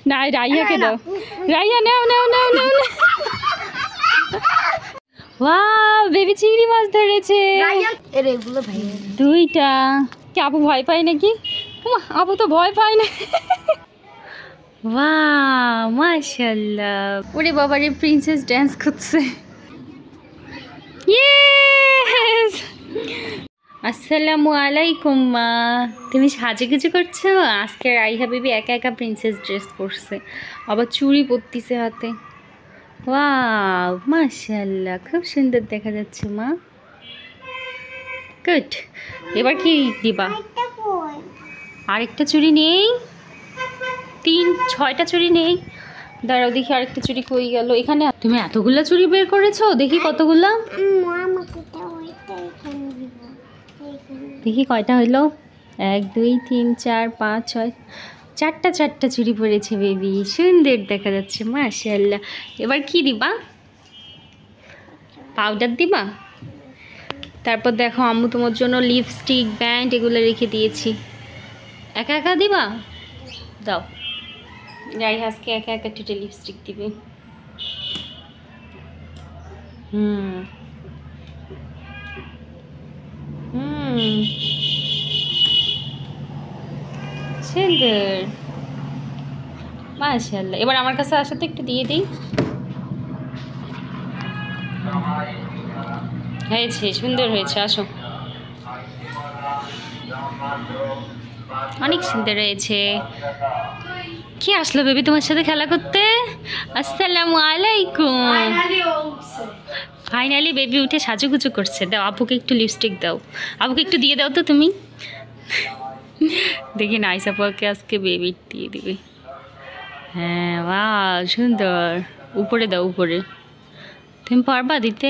না রাইয়াকে দাও, রাইয়া নাও নাও নাও নাও। Wow baby চিংড়ি মাছ ধরেছে দুইটা। কি আপু ভয় পায় নাকি? আপু তো ভয় পায় না। ওয়াও মাশাআল্লাহ। ওরে বাবা রে, প্রিন্সেস ড্যান্স করছে। ইয়েস। আসসালামু আলাইকুম মা। তুমি সাজুগুজু করছো? আজকে রাইহা বেবি একা একা প্রিন্সেস ড্রেস পরছে, আবার চুড়ি পরতিছে হাতে। ওয়াও মাশাআল্লাহ, খুব সুন্দর দেখা যাচ্ছে মা। গুড। এবার কি দিবা? আরেকটা চুড়ি নেই? 6টা চুড়ি নেই? দাঁড়াও দেখি আরেকটা চুড়ি কই গেল। এখানে তুমি এতগুলা চুড়ি বের করেছো, দেখি কতগুলা। দেখি কয়টা হইলো। 1 2 3 4 5 6, 4টা চুড়ি পরেছে বেবি, সুন্দর দেখা যাচ্ছে মাশাআল্লাহ। এবার কি দিবা? পাউডার দিবা? তারপর দেখো আম্মু তোমার জন্য লিপস্টিক, ব্যান্ড এগুলো রেখে দিয়েছি। একা একা দিবা? দাও। যাই আজকে একা একা টুটে লিপস্টিক দিবে। সুন্দর মাশাআল্লাহ। এবার আমার কাছে আসো তো, একটু দিয়ে দিই। হয়েছে, সুন্দর হয়েছে, আসো। অনেক সুন্দর হয়েছে। কি আসলো বেবি তোমার সাথে খেলা করতে? আসসালামু আলাইকুম। ফাইনালি বেবি উঠে সাজুগুজু করছে। দাও আপুকে একটু লিপস্টিক দাও, আপুকে একটু দিয়ে দাও তো তুমি। দেখি নাইসা পাকে আজকে বেবি দিয়ে দিবে। হ্যাঁ বাহ সুন্দর। উপরে দাও, উপরে। তুমি পারবা দিতে?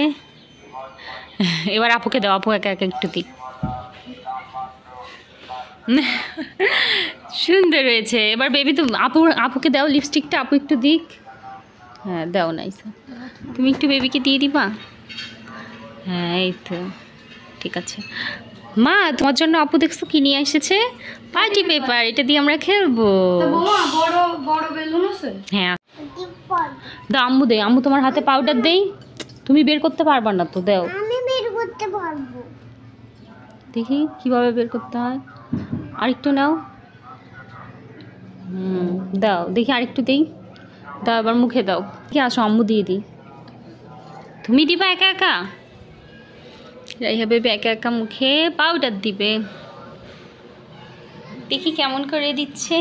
এবার আপুকে দাও, আপু একা একা একটু দিক। সুন্দর হয়েছে। এবার বেবি তো আপুকে দাও লিপস্টিকটা, আপু একটু দিক। হ্যাঁ দাও নাইসা, তুমি একটু বেবিকে দিয়ে দিবা। হ্যাঁ এই তো ঠিক আছে। মা তোমার জন্য আপু দেখছো কি নিয়ে এসেছে? Party paper. এটা দিয়ে আমরা খেলবো। হ্যাঁ দাও আম্মু দে, আম্মু তোমার হাতে পাউডার দেই। তুমি বের করতে পারবা না তো, দাও। আমি বের করতে পারবো। দেখি কিভাবে বের করতে হয়। আরেকটু নাও। দাও দেখি আরেকটু দেই। দাও এবার মুখে দাও। কি আসো আম্মু দিয়ে দিই। তুমি দিবা একা একা? রাইহা বেবি একা একা মুখে পাউডার দিবে। দেখি কেমন করে দিচ্ছে।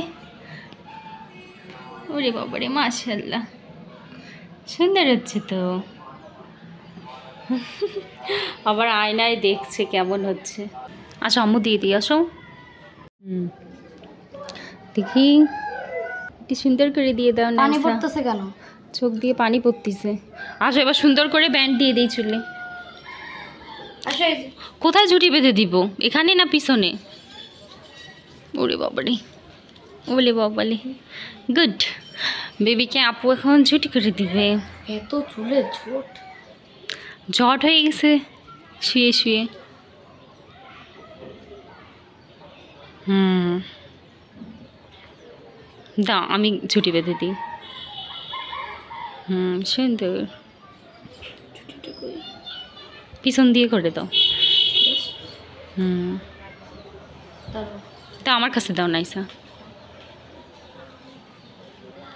ওরে বাবারে মাশাআল্লাহ, সুন্দর হচ্ছে তো। আবার আয়নায় দেখছে কেমন হচ্ছে। আসো আম্মু দিয়ে দিই, আসো। দেখি কি সুন্দর করে দিয়ে দাও না। পানি পড়তেছে কেন? চোখ দিয়ে পানি পড়তেছে। আসো এবার সুন্দর করে ব্যান্ড দিয়ে দিই চুলে। কোথায় ঝুটি বেঁধে দিব? এখানে না পিছনে? ওরে বাবারে, ওলে বাবালে। গুড। বেবিকে আপু এখন ঝুটি করে দিবে। এত চুলে ঝোট, জট হয়ে গেছে শুয়ে শুয়ে। দাও আমি ঝুটি বেঁধে দিই। সুন্দর। পিছন দিয়ে করে দাও। তা আমার কাছে দাও নাইসা।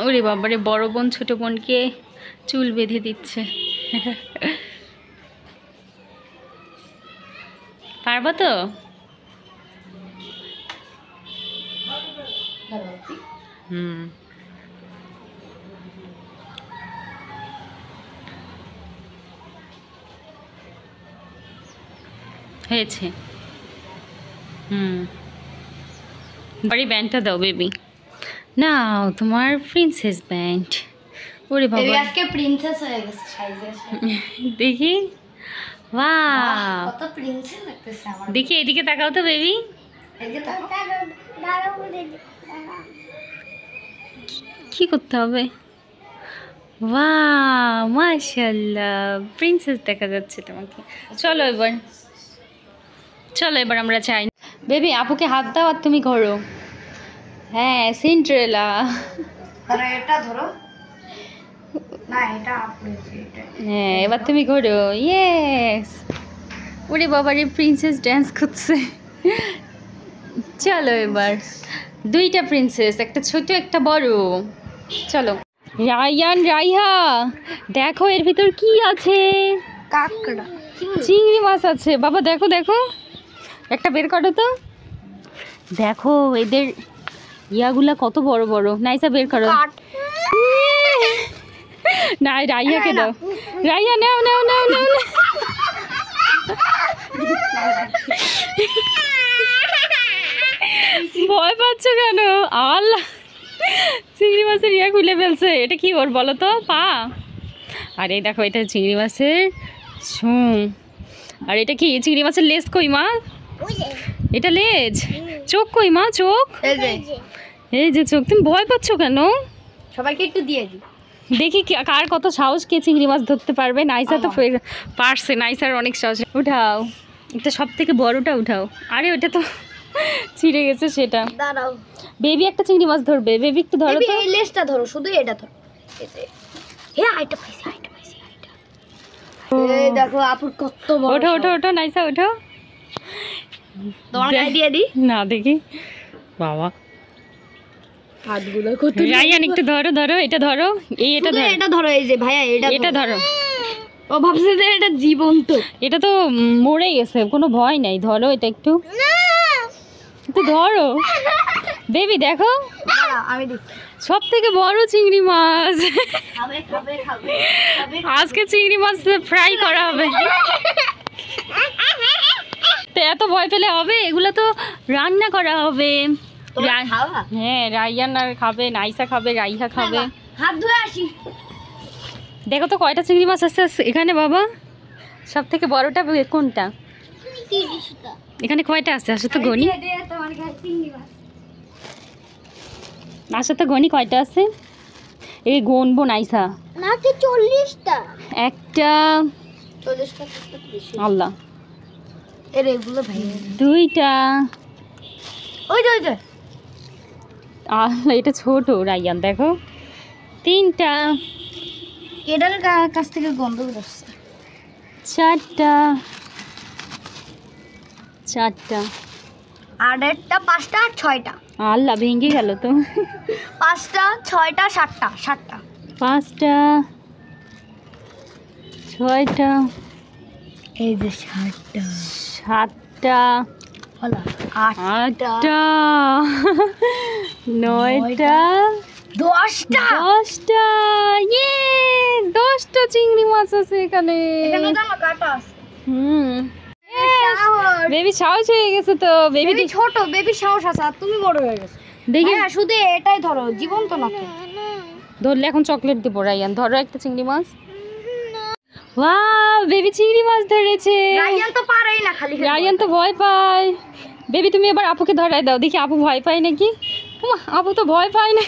ওরে বাবারে, বড় বোন ছোট বোনকে চুল বেঁধে দিচ্ছে। পারবা তো? হয়েছে। বাড়ি ব্যান্ডটা দাও বেবি। নাও তোমার প্রিন্সেস ব্যান্ড। ওরে বাবা আজকে প্রিন্সেস হয়ে গেছে সাইজে। দেখি ওয়াও কত প্রিন্সেস লাগতেছে আমার। দেখি এদিকে তাকাও তো বেবি। এদিকে তাকাও। দাঁড়াও বলে কি করতে হবে? ওয়াও মাশাআল্লাহ, প্রিন্সেস দেখা যাচ্ছে তোমাকে। চলো এবার, চলো এবার আমরা চাই। বেবি আপুকে হাত দাও আর তুমি ঘোরো। হ্যাঁ সিন্ড্রেলা। তাহলে এটা ধরো না, এটা আপনি এটা হ্যাঁ এবার তুমি ঘোরো। ইয়েস, ওরে বাবা রে, প্রিন্সেস ড্যান্স করছে। চলো এবার দুইটা প্রিন্সেস, একটা ছোট একটা বড়। চলো রায়ান, রাইহা, দেখো এর ভিতর কি আছে। কাকড়া চিংড়ি মাছ আছে বাবা, দেখো দেখো, একটা বের করো তো। দেখো এদের ইয়াগুলা কত বড় বড়। নাইসা বের করো। না রাইয়াকে দাও, রাইয়া নাও নাও নাও নাও নাও। ভয় পাচ্ছ কেন? আল্লাহ, চিংড়ি মাছের ইয়া খুলে ফেলছে। এটা কি ওর বলো তো? পা। আর এই দেখো এটা চিংড়ি মাছের শুঁ। আর এটা কি চিংড়ি মাছের লেজ? কই মা, এটা লেজ। চোখ কই মা, চোখ? এই যে চোখ। তুমি ভয় পাচ্ছ কেন? সবাইকে একটু দিয়ে দিই। দেখি কার কত সাহস, কে চিংড়ি মাছ ধরতে পারবে। নাইসা তো পারছে, নাইসার অনেক সাহস। উঠাও, এটা সব থেকে বড়টা উঠাও। আরে ওটা তো ছিঁড়ে গেছে সেটা। দাঁড়াও, বেবি একটা চিংড়ি মাছ ধরবে। বেবি একটু ধরো তো। এই লেজটা ধরো, শুধু এটা ধরো। হে আইটা পাইছি, আইটা পাইছি, আইটা। এই দেখো আপুর কত বড়। ওঠো ওঠো ওঠো নাইসা ওঠো। তোমার গায়ে দিয়ে দিই না, দেখি বাবা হাতগুলো কত। রায়ান একটু ধরো ধরো, এটা ধরো, এই এটা ধরো, এটা ধরো। এই যে ভাইয়া এটা ধরো। ও ভাবছে যে এটা জীবন্ত। এটা তো মরে গেছে, কোনো ভয় নাই। ধরো এটা একটু, একটু ধরো বেবি। দেখো দাঁড়াও আমি দিচ্ছি। সব থেকে বড় চিংড়ি মাছ। খাবে খাবে খাবে খাবে। আজকে চিংড়ি মাছ ফ্রাই করা হবে। তো এত ভয় পেলে হবে? এগুলো তো রান্না করা হবে। তোমরা খাওয়া? হ্যাঁ, রাইয়ান আর খাবে, নাইসা খাবে, রাইহা খাবে। হাত ধুয়ে আসি। দেখো তো কয়টা চিংড়ি মাছ আছে এখানে বাবা। সব থেকে বড়টা কোনটা? এখানে কয়টা আছে? আসো তো গনি, তোমার কাছে চিংড়ি মাছ। আসো তো গনি, কয়টা আছে? এই গুনবো নাইসা। নাকি 40টা? একটা, 40টা তো বেশি। আল্লাহ, এর এগুলো ভাই। দুইটা। ওই যে ওই যে আল্লাহ, এটা ছোট রাইয়ান। দেখো তিনটা, এটার কাছ থেকে গন্ধ বেরোচ্ছে। চারটা, চারটা। আর একটা 5টা আর 6টা। আল্লাহ, ভেঙে গেল তো। 5টা 6টা 7টা 7টা। পাঁচটা, ছয়টা, এই যে 7টা সাতটা, হলো 8টা আটটা, নয়টা, 10টা। 10টা। ইয়ে, 10টা চিংড়ি মাছ আছে এখানে। এখানে জানো কাটা আছে। হুম, বেবি সাহস হয়ে গেছে তো। বেবি বেবি ছোট, বেবি সাহস আছে, আর তুমি বড় হয়ে গেছো। দেখি, হ্যাঁ শুধু এটাই ধরো, জীবন্ত না তো। ধরলে এখন চকলেট দিব। রাইয়ান ধরো একটা চিংড়ি মাছ। ওয়াও, বেবি চিংড়ি মাছ ধরেছে। রায়ান তো পারেই না, খালি রায়ান তো ভয় পায়। বেবি তুমি এবার আপুকে ধরাই দাও, দেখি আপু ভয় পায় নাকি। ওমা, আপু তো ভয় পায় না।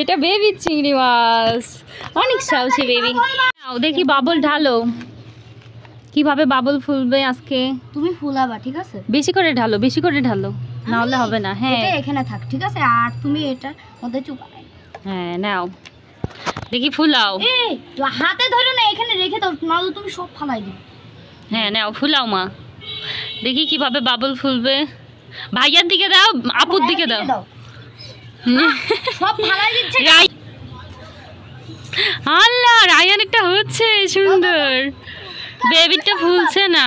এটা বেবি চিংড়ি মাছ, অনেক সাহসী বেবি। নাও দেখি বাবল ঢালো, কিভাবে বাবল ফুলবে আজকে। তুমি ফুলাবা, ঠিক আছে? বেশি করে ঢালো, বেশি করে ঢালো, না হলে হবে না। হ্যাঁ এটা এখানে থাক, ঠিক আছে? আর তুমি এটা মধ্যে চুপা। হ্যাঁ, নাও দেখি ফুলাও। এই তো হাতে ধরো না, এখানে রেখে দাও, নাহলে তুমি সব ফালাই দিবে। হ্যাঁ নাও, ফুলাও মা, দেখি কিভাবে বাবল ফুলবে। ভাইয়ার দিকে দাও, আপুর দিকে দাও। সব ফালাই দিচ্ছে। আল্লাহ, রায়ানেরটা হচ্ছে সুন্দর, বেবিটা ফুলছে না।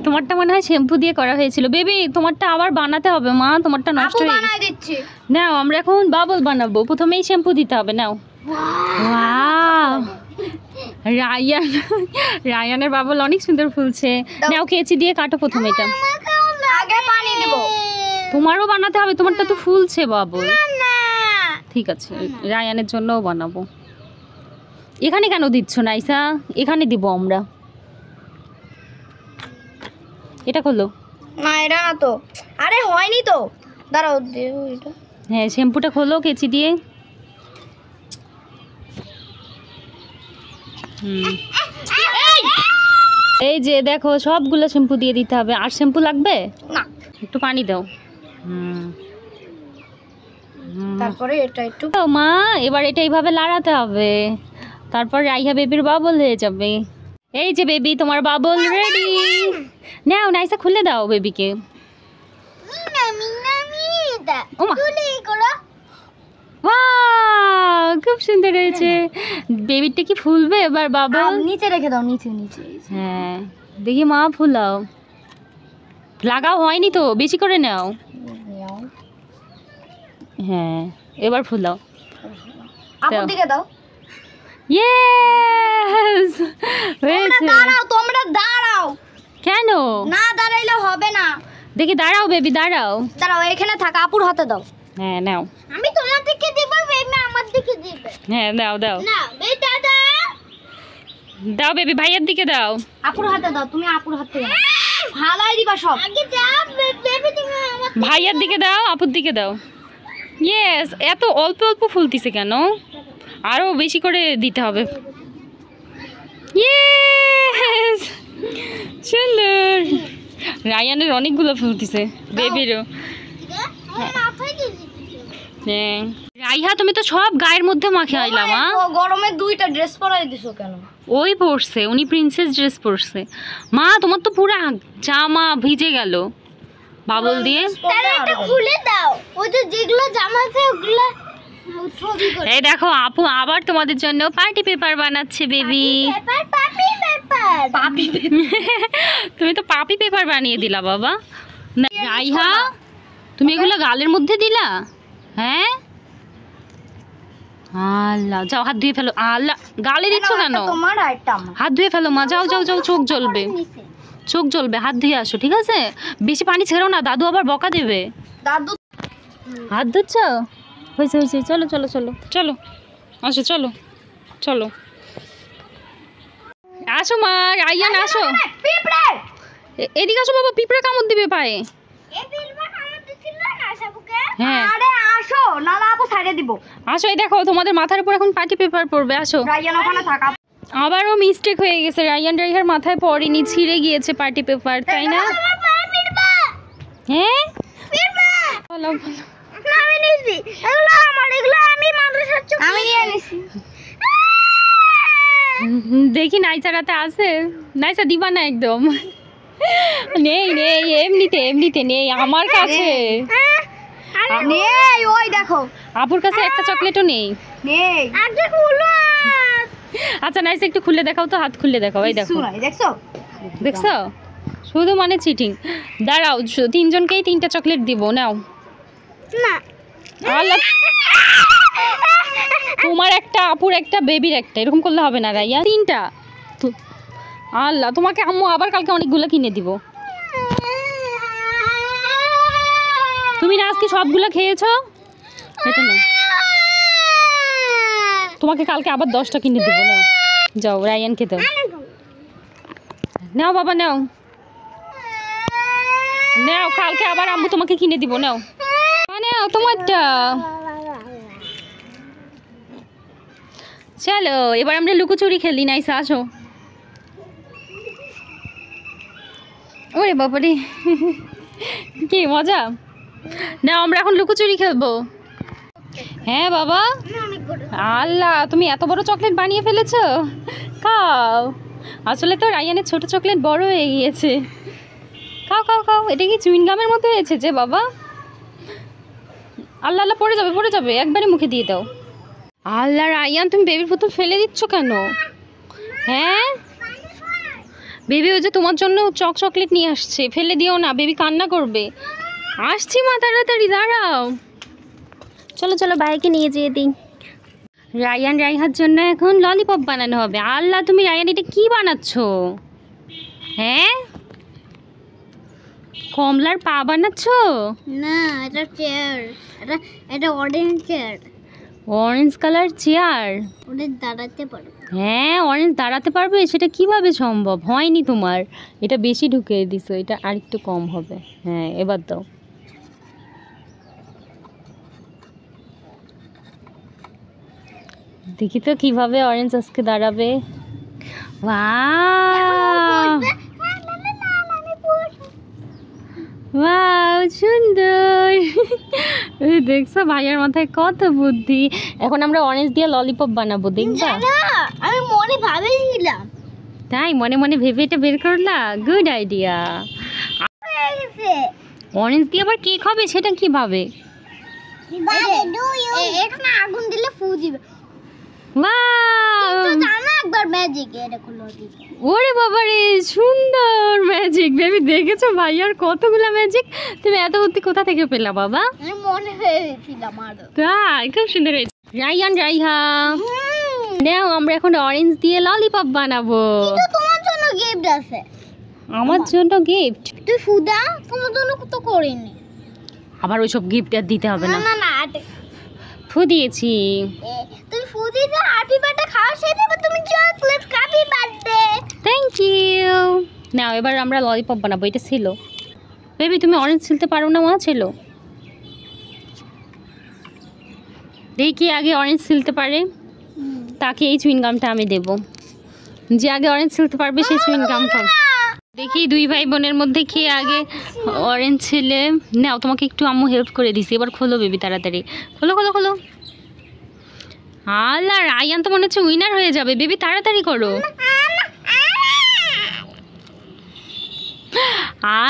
তোমারটা মনে হয় শ্যাম্পু দিয়ে করা হয়েছিল। বেবি তোমারটা আবার বানাতে হবে মা, তোমারটা নষ্ট হয়ে গেছে। দিচ্ছি। নাও, আমরা এখন বাবল বানাবো। প্রথমেই শ্যাম্পু দিতে হবে। নাও। ওয়াও, রায়ানের বাবল অনেক সুন্দর ফুলছে। নাও, কেচি দিয়ে কাটো প্রথমে এটা। আগে পানি দেব। তোমারও বানাতে হবে, তোমারটা তো ফুলছে বাবল। ঠিক আছে, রায়ানের জন্যও বানাবো। এখানে কেন দিচ্ছ নাইসা? এখানে দিব আমরা। এটা খোলো। না এটা না তো, আরে হয়নি তো, দাঁড়াও দেও এটা। হ্যাঁ, শ্যাম্পুটা খোলো কেচি দিয়ে। এই যে দেখো, সবগুলো শ্যাম্পু দিয়ে দিতে হবে। আর শ্যাম্পু লাগবে? না, একটু পানি দাও। তারপরে এটা একটু তো মা এবার এটা এইভাবে লাড়াতে হবে, তারপর রাইহা বেবির বাবল হয়ে যাবে। এই যে বেবি তোমার বাবল রেডি। নাও নাইসা খুলে দাও বেবিকে। ওমা ওয়াও খুব সুন্দর হয়েছে। বেবিটা কি ফুলবে এবার বাবল? নিচে রেখে দাও, নিচে নিচে। হ্যাঁ দেখি মা ফুলাও। লাগাও হয়নি তো, বেশি করে নাও। হ্যাঁ এবার ফুলাও। আপুর দিকে দাও। ইয়েস হয়েছে। তোমরা দাঁড়াও। কেন না দাঁড়াইলে হবে না। দেখি দাঁড়াও বেবি দাঁড়াও। দাঁড়াও এখানে থাক, আপুর হাতে দাও। হ্যাঁ নাও। আমি তোমার দিকে দেব, বেবি আমার দিকে দিবে। হ্যাঁ দাও দাও না বেটা দাও। দাও বেবি ভাইয়ের দিকে দাও। আপুর হাতে দাও, তুমি আপুর হাতে দাও। ভালাই দিবা সব। আগে দাও বেবি, তুমি আমার ভাইয়ের দিকে দাও, আপুর দিকে দাও। ইয়েস এত অল্প অল্প ফুলতিছে কেন? আরো বেশি করে দিতে হবে। ইয়েস সুন্দর। রায়ানের অনেকগুলো ফুলতিছে, বেবিরও। মাথায় দিয়ে দিতে। হ্যাঁ রাইহা তুমি তো সব গায়ের মধ্যে মাখে আইলাম। গরমে দুইটা ড্রেস পরাই দিছো কেন? ওই পরছে, উনি প্রিন্সেস ড্রেস পরছে। মা তোমার তো পুরা জামা ভিজে গেল বাবল দিয়ে। তাহলে এটা খুলে দাও। ওই যে যেগুলো জামা আছে ওগুলো ছবি করে। এই দেখো আপু আবার তোমাদের জন্য পার্টি পেপার বানাচ্ছে বেবি। পেপার পাপি পেপার পাপি তুমি তো পাপি পেপার বানিয়ে দিলা বাবা। না, রাইহা তুমি এগুলো গালের মধ্যে দিলা? হ্যাঁ আল্লাহ যাও হাত ধুয়ে ফেলো। আল্লাহ গালে দিচ্ছ কেন? তোমার আইটা আমার। হাত ধুয়ে ফেলো মা, যাও যাও যাও, চোখ জ্বলবে, চোখ জ্বলবে, হাত ধুয়ে আসো ঠিক আছে? বেশি পানি ছেড়ো না, দাদু আবার বকা দেবে। দাদু হাত ধুচ্ছ? হয়েছে হয়েছে, চলো চলো চলো চলো আসো, চলো চলো আসো মা, রাইয়ান আসো। পিঁপড়ে এদিকে আসো বাবা, পিঁপড়ে কামড় দিবে পায়ে। এই পিঁপড়ে কামড় দিছিল না সাবুকে? হ্যাঁ আরে আসো, নালা আপু ছাইড়ে দিব। আসো, এই দেখো তোমাদের মাথার উপর এখন পার্টি পেপার পড়বে, আসো। রাইয়ান ওখানে থাকা। আবারও মিস্টেক হয়ে গেছে, রাইয়ান রাইহার মাথায় পড়েনি, ছিঁড়ে গিয়েছে পার্টি পেপার, তাই না? হ্যাঁ বলো বলো। আমি নিছি এগুলো আমার, এগুলো আমি মাদ্রাসার চোখ আমি নিয়ে নিছি। দেখি নাইসা রাতে আছে, নাইসা দিবা না একদম। নেই নেই, এমনিতে এমনিতে নেই আমার কাছে। নেই, ওই দেখো আপুর কাছে একটা চকলেটও নেই। নেই। আগে খুলো। আচ্ছা নাইসা একটু খুলে দেখাও তো, হাত খুলে দেখাও। এই দেখো শুনাই দেখছো? দেখছো, শুধু মানে চিটিং। দাঁড়াও তিনজনকেই তিনটা চকলেট দিব, নাও। না আল্লাহ, তোমার একটা, আপুর একটা, বেবির একটা, এরকম করলে হবে না রাইয়া, তিনটা। আল্লাহ তোমাকে আম্মু আবার কালকে অনেকগুলো কিনে দিব। তুমি না আজকে সবগুলো খেয়েছো? এটা না, তোমাকে কালকে আবার 10টা কিনে দিব, নাও যাও রায়ানকে দাও। নাও বাবা নাও, নাও কালকে আবার আম্মু তোমাকে কিনে দিব, নাও নাও তোমারটা। চলো এবার আমরা লুকোচুরি খেলি, নাইসা আসো। ওরে বাবারে কি মজা। না আমরা এখন লুকোচুরি খেলবো। হ্যাঁ বাবা। আল্লাহ তুমি এত বড় চকলেট বানিয়ে ফেলেছো, খাও। আসলে তো রায়ানের ছোট চকলেট বড় হয়ে গিয়েছে। খাও খাও খাও, এটা কি চুইংগামের মতো হয়েছে যে বাবা। আল্লাহ আল্লাহ, পড়ে যাবে পড়ে যাবে, একবারে মুখে দিয়ে দাও। আল্লাহ রায়ান তুমি বেবির বোতল ফেলে দিচ্ছ কেন? হ্যাঁ বেবি ওই যে তোমার জন্য চকলেট নিয়ে আসছে, ফেলে দিও না, বেবি কান্না করবে। আসছি মা, তাড়াতাড়ি দাঁড়াও। চলো চলো ভাইকে নিয়ে যেয়ে দিই। রায়ান রাইহার জন্য এখন ললিপপ বানানো হবে। আল্লাহ তুমি রায়ান এটা কি বানাচ্ছ? হ্যাঁ কমলার পা বানাচ্ছ? না এটা চেয়ার, এটা orange chair. Orange colour chair? ওটা দাঁড়াতে পারবে। হ্যাঁ অরেঞ্জ দাঁড়াতে পারবে, সেটা কিভাবে সম্ভব? হয়নি তোমার, এটা বেশি ঢুকিয়ে দিছো, এটা আরেকটু কম হবে। হ্যাঁ এবার দাও। দেখি তো কিভাবে অরেঞ্জ আজকে দাঁড়াবে। ওয়াও ওয়াও সুন্দর। এই দেখছো ভাইয়ার মাথায় কত বুদ্ধি। এখন আমরা অরেঞ্জ দিয়ে ললিপপ বানাবো, দেখবা? আমি মনে ভাবেছিলাম। তাই মনে মনে ভেবে এটা বের করলা? Good idea. অরেঞ্জ দিয়ে আবার কেক হবে সেটা কিভাবে? এটা না আগুন দিলে ফু দিবে। ওয়াও! জানা একবার ম্যাজিক এটা করলো। ওরে বাবা রে, সুন্দর ম্যাজিক। বেবি দেখেছো ভাইয়ার কতগুলা ম্যাজিক? তুমি এত বুদ্ধি কোথা থেকে পেলা বাবা? আমি মনে হয়েছিলাম আরো। তাই খুব সুন্দর হয়েছে। রাইয়ান, রাইহা নাও আমরা এখন অরেঞ্জ দিয়ে ললিপপ বানাবো। কিন্তু তোমার জন্য গিফট আছে। আমার জন্য গিফট? তুই ফুদা তোমার জন্য তো করিনি। আবার ওইসব গিফট আর দিতে হবে না। না না ফু দিয়েছি। তুমি ফু দিতে হ্যাপি বার্থডে খাওয়ার সাথে তুমি chocolate happy birthday. Thank you. নাও এবার আমরা ললিপপ বানাবো। এটা ছিল। বেবি তুমি অরেঞ্জ ছিলতে পারো না? মা ছিল। দেখি আগে অরেঞ্জ ছিলতে পারে তাকে এই চুইং গামটা আমি দেব। যে আগে অরেঞ্জ ছিলতে পারবে সেই চুইং গাম পাবে। দেখি দুই ভাই বোনের মধ্যে কে আগে অরেঞ্জ ছিলে। নাও তোমাকে একটু আম্মু হেল্প করে দিছি। এবার খোলো বেবি, তাড়াতাড়ি খোলো খোলো খোলো। আল্লাহ, রায়ান তো মনে হচ্ছে উইনার হয়ে যাবে। বেবি তাড়াতাড়ি করো।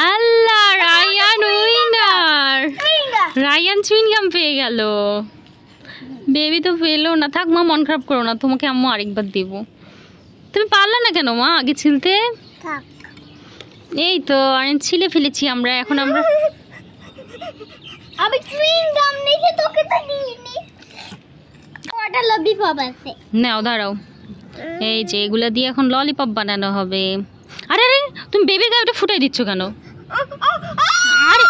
আল্লাহ, Ryan winner. Ryan chewing gum পেয়ে গেল। বেবি তো পেলো না। থাক মা, মন খারাপ করো না, তোমাকে আম্মু আরেকবার দেব। তুমি পারলে না কেন মা আগে ছিলতে? থাক এই তো অরেঞ্জ ছিলে ফেলেছি আমরা। এখন আমরা আমি চুইং গাম নিয়ে তোকে তো দিইনি। ওটা ললিপপ আছে। নাও দাঁড়াও। এই যে এগুলা দিয়ে এখন ললিপপ বানানো হবে। আরে আরে, তুমি বেবি গায়ে ওটা ফুটাই দিচ্ছ কেন? আরে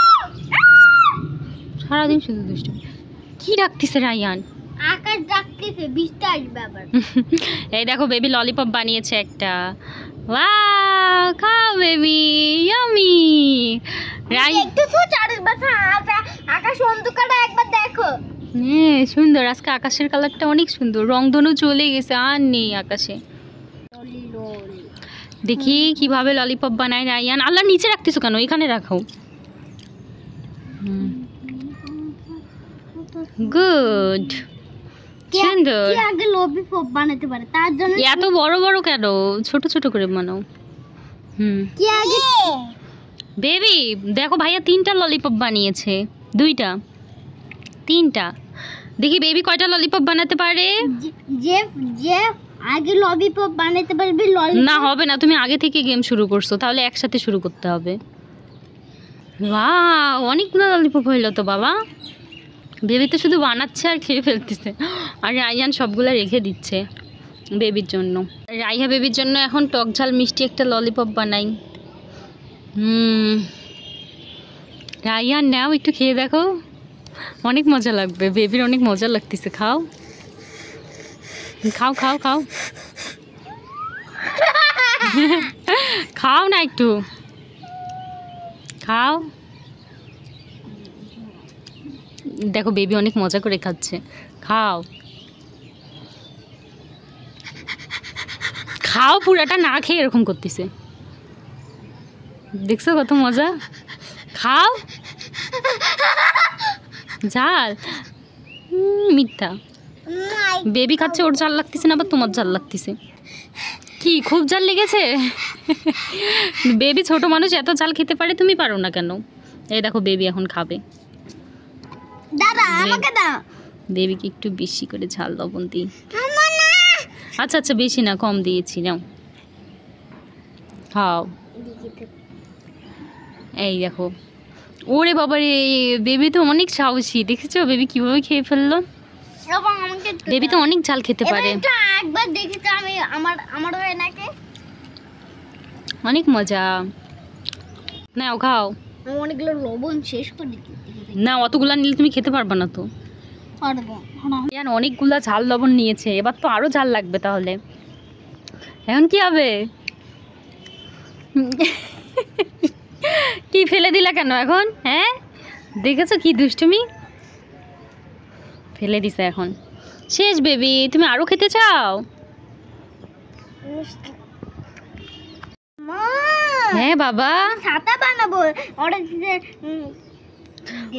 সারাদিন শুধু দুষ্ট। কি ডাকতেছে রায়ান? আকাশ ডাকতেছে, বৃষ্টি আসবে আবার। এই দেখো বেবি ললিপপ বানিয়েছে একটা। ওয়াও, খাও বেবি, ইয়ামি। দেখতেছো চারপাশে আকাশ অন্ধকার, একবার দেখো। হ্যাঁ সুন্দর। আজকে আকাশের কালারটা অনেক সুন্দর। রংধনু চলে গেছে, আর নেই আকাশে। দেখি কিভাবে ললিপপ বানায় রায়ান। আল্লাহ, নিচে রাখতেছো কেন? এখানে রাখো। গুড, সুন্দর। কে আগে ললিপপ বানাতে পারে তার জন্য এত বড় বড় কেন? ছোট ছোট করে বানাও। কে আগে? বেবি দেখো ভাইয়া 3টা ললিপপ বানিয়েছে। 2টা, 3টা। দেখি বেবি কয়টা ললিপপ বানাতে পারে। যে যে আগে ললিপপ বানাতে পারবে না হবে না, তুমি আগে থেকে গেম শুরু করছো, তাহলে একসাথে শুরু করতে হবে। ওয়াও, অনেকগুলো ললিপপ হইলো তো বাবা। বেবি তো শুধু বানাচ্ছে আর খেয়ে ফেলতেছে। আর রাইয়ান সবগুলো রেখে দিচ্ছে বেবির জন্য। রাইহা বেবির জন্য এখন টক ঝাল মিষ্টি একটা ললিপপ বানাই। রাইয়ান নাও একটু খেয়ে দেখো, অনেক মজা লাগবে। বেবির অনেক মজা লাগতেছে। খাও খাও খাও খাও। খাও না একটু খাও। দেখো বেবি অনেক মজা করে খাচ্ছে। খাও খাও, পুরাটা না খেয়ে এরকম করতেছে। দেখছো কত মজা? খাও। ঝাল? মিথ্যা। বেবি খাচ্ছে, ওর ঝাল লাগতেছে না, আবার তোমার ঝাল লাগতেছে। কি খুব ঝাল লেগেছে? বেবি ছোট মানুষ, এত ঝাল খেতে পারে, তুমি পারো না কেন? এই দেখো বেবি এখন খাবে। দাদা আমাকে দাও। বেবিকে একটু বেশি করে ঝাল লবণ দিই। আচ্ছা আচ্ছা, বেশি না, কম দিয়েছি। নাও খাও। এই দেখো। ওরে বাবা রে, বেবি তো অনেক সাহসী। দেখেছো বেবি কিভাবে খেয়ে ফেললো? বেবি তো অনেক ঝাল খেতে পারে। একবার দেখেছি আমি, আমার হয় নাকি। অনেক মজা। নাও খাও। আমি অনেকগুলো লবণ শেষ করে দিচ্ছি। না, অতগুলা নিলে তুমি খেতে পারবে না তো। অনেকগুলা ঝাল লবণ নিয়েছে, এবার তো আরো ঝাল লাগবে। তাহলে এখন কি হবে? কি ফেলে দিলা কেন এখন? হ্যাঁ দেখেছো কি দুষ্টুমি? ফেলে দিছে এখন। শেষ বেবি, তুমি আরো খেতে চাও? হ্যাঁ বাবা, ছাতা বানাবো।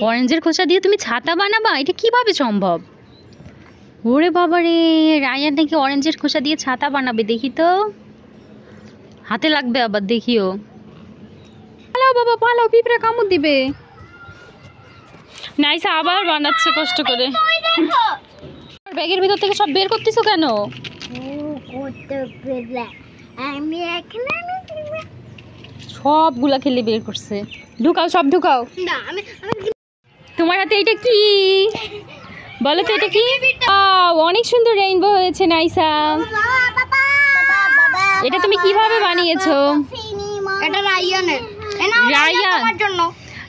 অরেঞ্জের খোসা দিয়ে তুমি ছাতা বানাবা? এটা কিভাবে সম্ভব? ওরে বাবা রে, রায়ান নাকি অরেঞ্জের খোসা দিয়ে ছাতা বানাবে। দেখি তো, হাতে লাগবে আবার, দেখিও। পালাও বাবা পালাও, পিঁপড়া কামড় দিবে। নাইসা আবার বানাচ্ছে কষ্ট করে। ব্যাগের ভিতর থেকে সব বের করতেছো কেন? আমি এখানে সবগুলা খেলে বের করছে। ঢুকাও, সব ঢুকাও। না আমি তোমার হাতে এটা কি বলো তো? এটা কি? অনেক সুন্দর রেইনবো হয়েছে নাইসা। এটা তুমি কিভাবে বানিয়েছো? এটা রায়ানের। রায়ান তোমার জন্য।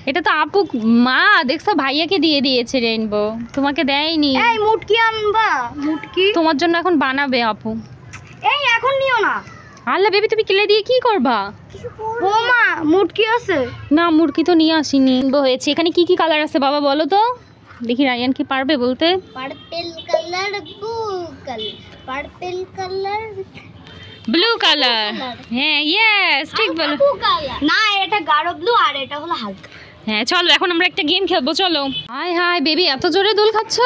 এটা তো আপু মা দেখছো ভাইয়াকে দিয়ে দিয়েছে রেইনবো, তোমাকে দেয়নি। এই মুটকি আনবা? মুটকি তোমার জন্য এখন বানাবে আপু। এই এখন নিও না। আল্লাহ বেবি, তুমি কিলে দিয়ে কি করবা? ও মা মুটকি আছে? না মুরগি তো নিয়ে আসিনি। হয়েছে। এখানে কি কি কালার আছে বাবা বলো তো দেখি, রায়ান কি পারবে বলতে? Purple colour, purple colour, blue colour. হ্যাঁ ইয়েস ঠিক বলো। না এটা গাঢ় ব্লু আর এটা হলো হালকা। হ্যাঁ চলো এখন আমরা একটা গেম খেলবো, চলো। হাই হাই বেবি, এত জোরে দোল খাচ্ছ?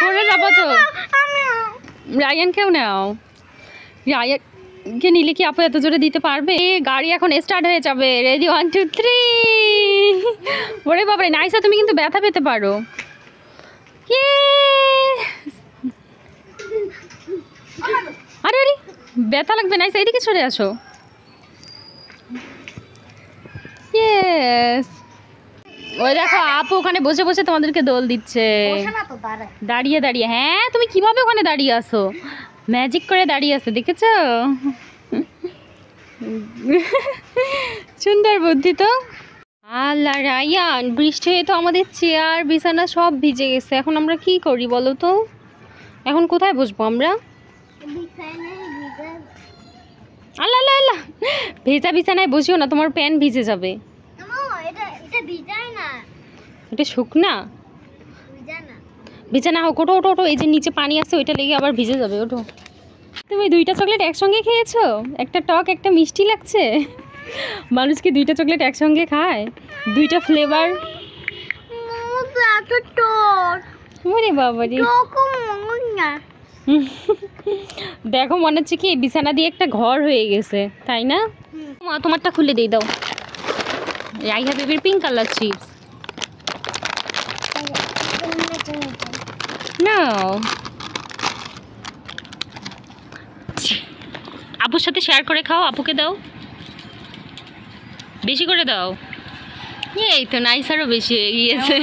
পড়ে যাবো তো। রায়ানকেও নাও। রায়ানকে নিলে কি আপু এত জোরে দিতে পারবে? গাড়ি এখন স্টার্ট হয়ে যাবে। রেডি 1 2 3। ওরে বাবা নাইসা, তুমি কিন্তু ব্যথা পেতে পারো। আরে আরে ব্যথা লাগবে নাইসা, এদিকে সরে আসো। ইয়েস। ওই দেখো আপু ওখানে বসে বসে তোমাদেরকে দোল দিচ্ছে। দাঁড়িয়ে দাঁড়িয়ে। হ্যাঁ তুমি কিভাবে ওখানে দাঁড়িয়ে আসো? ম্যাজিক করে দাঁড়িয়ে আছে, দেখেছো? সুন্দর বুদ্ধি তো। আল্লাহ রায়ান, বৃষ্টি হয়ে তো আমাদের চেয়ার বিছানা সব ভিজে গেছে। এখন আমরা কি করি বলো তো? এখন কোথায় বসবো আমরা? আল্লাহ আল্লাহ আল্লাহ, ভেজা বিছানায় বসিও না, তোমার প্যান্ট ভিজে যাবে। এটা শুকনা ভিজা না হোক, ওটো ওটো ওটো। এই যে নিচে পানি আছে ওইটা লেগে আবার ভিজে যাবে, ওটো। তুমি 2টা চকলেট একসঙ্গে খেয়েছো? একটা টক একটা মিষ্টি লাগছে। মানুষ কি 2টা চকলেট একসঙ্গে খায়? 2টা ফ্লেভার। ওরে বাবা রে, দেখো মনে হচ্ছে কি বিছানা দিয়ে একটা ঘর হয়ে গেছে, তাই না? মা তোমারটা খুলে দিয়ে দাও। রাইহা বেবির পিঙ্ক কালার চিপস নাও। আপুর সাথে শেয়ার করে খাও, আপুকে দাও, বেশি করে দাও। এই তো নাইসারও বেশি হয়ে গিয়েছে।